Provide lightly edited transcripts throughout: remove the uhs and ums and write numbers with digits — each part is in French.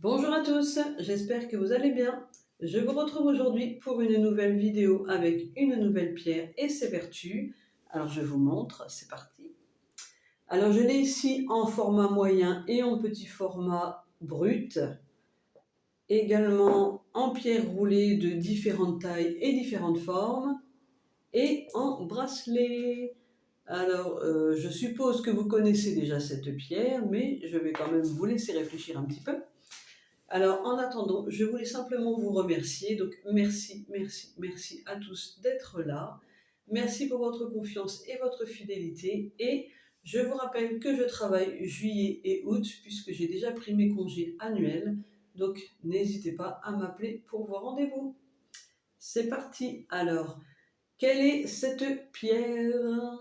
Bonjour à tous, j'espère que vous allez bien. Je vous retrouve aujourd'hui pour une nouvelle vidéo avec une nouvelle pierre et ses vertus. Alors je vous montre, c'est parti. Alors je l'ai ici en format moyen et en petit format brut, également en pierre roulée de différentes tailles et différentes formes, et en bracelet. Alors je suppose que vous connaissez déjà cette pierre, mais je vais quand même vous laisser réfléchir un petit peu. Alors, en attendant, je voulais simplement vous remercier. Donc, merci, merci, merci à tous d'être là. Merci pour votre confiance et votre fidélité. Et je vous rappelle que je travaille juillet et août puisque j'ai déjà pris mes congés annuels. Donc, n'hésitez pas à m'appeler pour vos rendez-vous. C'est parti. Alors, quelle est cette pierre?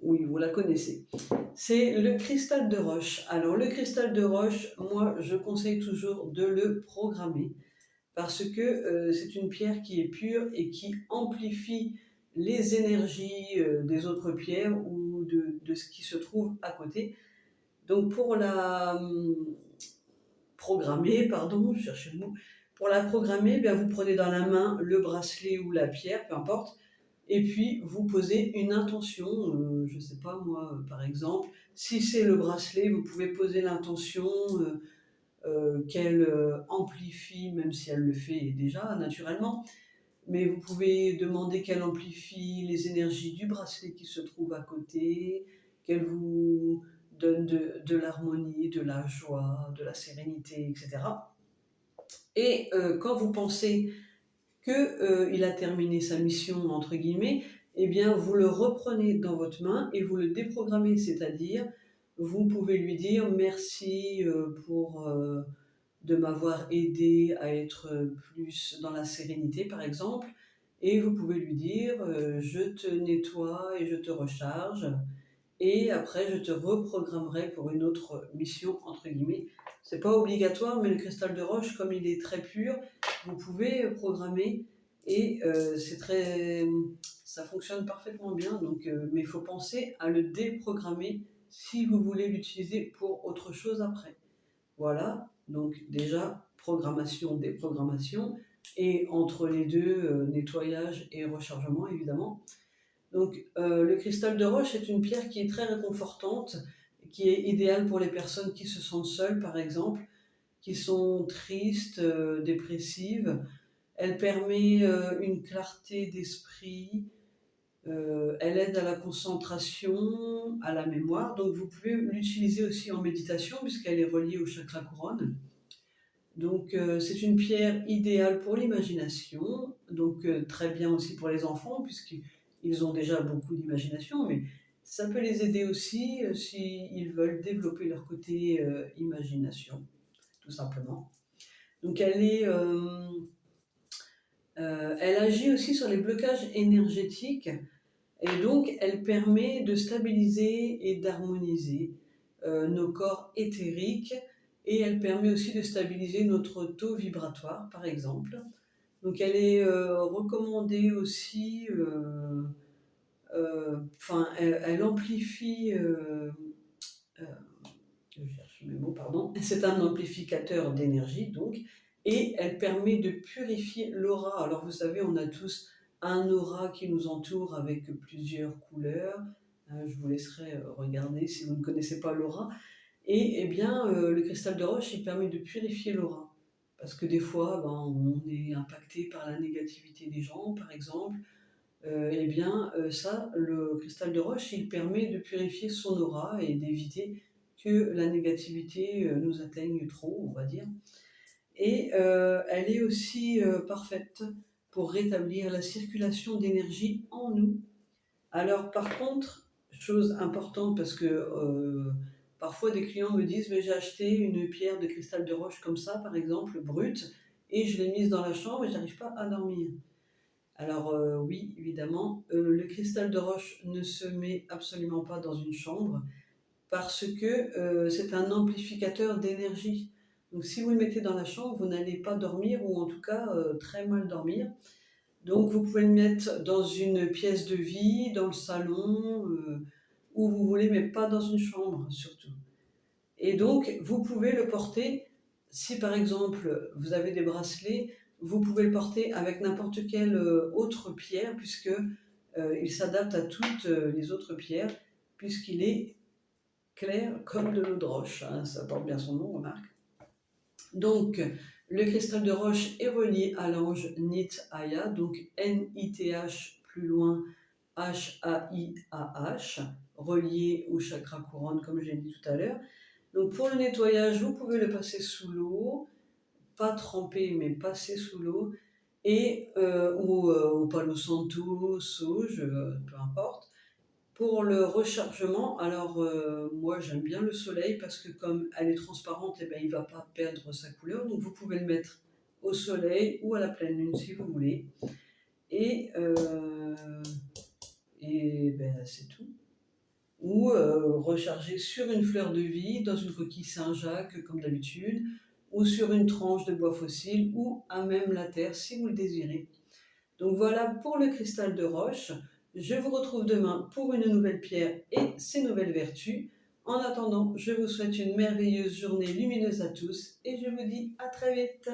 Oui, vous la connaissez. C'est le cristal de roche. Alors le cristal de roche, moi je conseille toujours de le programmer parce que c'est une pierre qui est pure et qui amplifie les énergies des autres pierres ou de ce qui se trouve à côté. Donc pour la programmer, pardon, je cherchais le mot, pour la programmer, bien, vous prenez dans la main le bracelet ou la pierre, peu importe, et puis vous posez une intention, je ne sais pas moi, par exemple, si c'est le bracelet, vous pouvez poser l'intention qu'elle amplifie, même si elle le fait déjà naturellement, mais vous pouvez demander qu'elle amplifie les énergies du bracelet qui se trouve à côté, qu'elle vous donne de l'harmonie, de la joie, de la sérénité, etc. Et quand vous pensez qu'il a terminé sa mission, entre guillemets, eh bien, vous le reprenez dans votre main et vous le déprogrammez, c'est-à-dire, vous pouvez lui dire merci pour de m'avoir aidé à être plus dans la sérénité, par exemple, et vous pouvez lui dire je te nettoie et je te recharge, et après je te reprogrammerai pour une autre mission, entre guillemets. C'est pas obligatoire, mais le cristal de roche, comme il est très pur, vous pouvez programmer et ça fonctionne parfaitement bien. Donc, mais il faut penser à le déprogrammer si vous voulez l'utiliser pour autre chose après. Voilà, donc déjà programmation, déprogrammation, et entre les deux, nettoyage et rechargement évidemment. Donc, le cristal de roche est une pierre qui est très réconfortante, qui est idéale pour les personnes qui se sentent seules, par exemple, qui sont tristes, dépressives. Elle permet une clarté d'esprit, elle aide à la concentration, à la mémoire. Donc, vous pouvez l'utiliser aussi en méditation puisqu'elle est reliée au chakra couronne. Donc, c'est une pierre idéale pour l'imagination, donc très bien aussi pour les enfants, puisqu'ils ont déjà beaucoup d'imagination, mais ça peut les aider aussi s'ils veulent développer leur côté imagination, tout simplement. Donc, elle agit aussi sur les blocages énergétiques, et donc elle permet de stabiliser et d'harmoniser nos corps éthériques, et elle permet aussi de stabiliser notre taux vibratoire, par exemple. Donc elle est recommandée aussi, elle amplifie, euh, je cherche mes mots, pardon, c'est un amplificateur d'énergie donc, et elle permet de purifier l'aura. Alors vous savez, on a tous un aura qui nous entoure avec plusieurs couleurs. Je vous laisserai regarder si vous ne connaissez pas l'aura. Et eh bien, le cristal de roche, il permet de purifier l'aura. Parce que des fois, ben, on est impacté par la négativité des gens, par exemple. Eh bien, ça, le cristal de roche, il permet de purifier son aura et d'éviter que la négativité nous atteigne trop, on va dire. Et elle est aussi parfaite pour rétablir la circulation d'énergie en nous. Alors par contre, chose importante, parce que parfois des clients me disent mais j'ai acheté une pierre de cristal de roche comme ça, par exemple, brute, et je l'ai mise dans la chambre et j'arrive pas à dormir. Alors oui, évidemment, le cristal de roche ne se met absolument pas dans une chambre parce que c'est un amplificateur d'énergie. Donc si vous le mettez dans la chambre, vous n'allez pas dormir, ou en tout cas très mal dormir. Donc vous pouvez le mettre dans une pièce de vie, dans le salon, où vous voulez, mais pas dans une chambre surtout. Et donc, vous pouvez le porter, si par exemple vous avez des bracelets, vous pouvez le porter avec n'importe quelle autre pierre, puisque il s'adapte à toutes les autres pierres, puisqu'il est clair comme de l'eau de roche, hein, ça porte bien son nom, remarque. Donc, le cristal de roche est relié à l'ange Nit-Aya, donc N-I-T-H plus loin H-A-I-A-H, relié au chakra couronne, comme j'ai dit tout à l'heure. Donc, pour le nettoyage, vous pouvez le passer sous l'eau, pas tremper, mais passer sous l'eau, et au Palo Santo, sauge, peu importe. Pour le rechargement, alors moi j'aime bien le soleil parce que comme elle est transparente, eh ben, il ne va pas perdre sa couleur. Donc vous pouvez le mettre au soleil ou à la pleine lune si vous voulez. Et, ben, c'est tout. Ou recharger sur une fleur de vie, dans une coquille Saint-Jacques comme d'habitude, ou sur une tranche de bois fossile, ou à même la terre si vous le désirez. Donc voilà pour le cristal de roche. Je vous retrouve demain pour une nouvelle pierre et ses nouvelles vertus. En attendant, je vous souhaite une merveilleuse journée lumineuse à tous et je vous dis à très vite.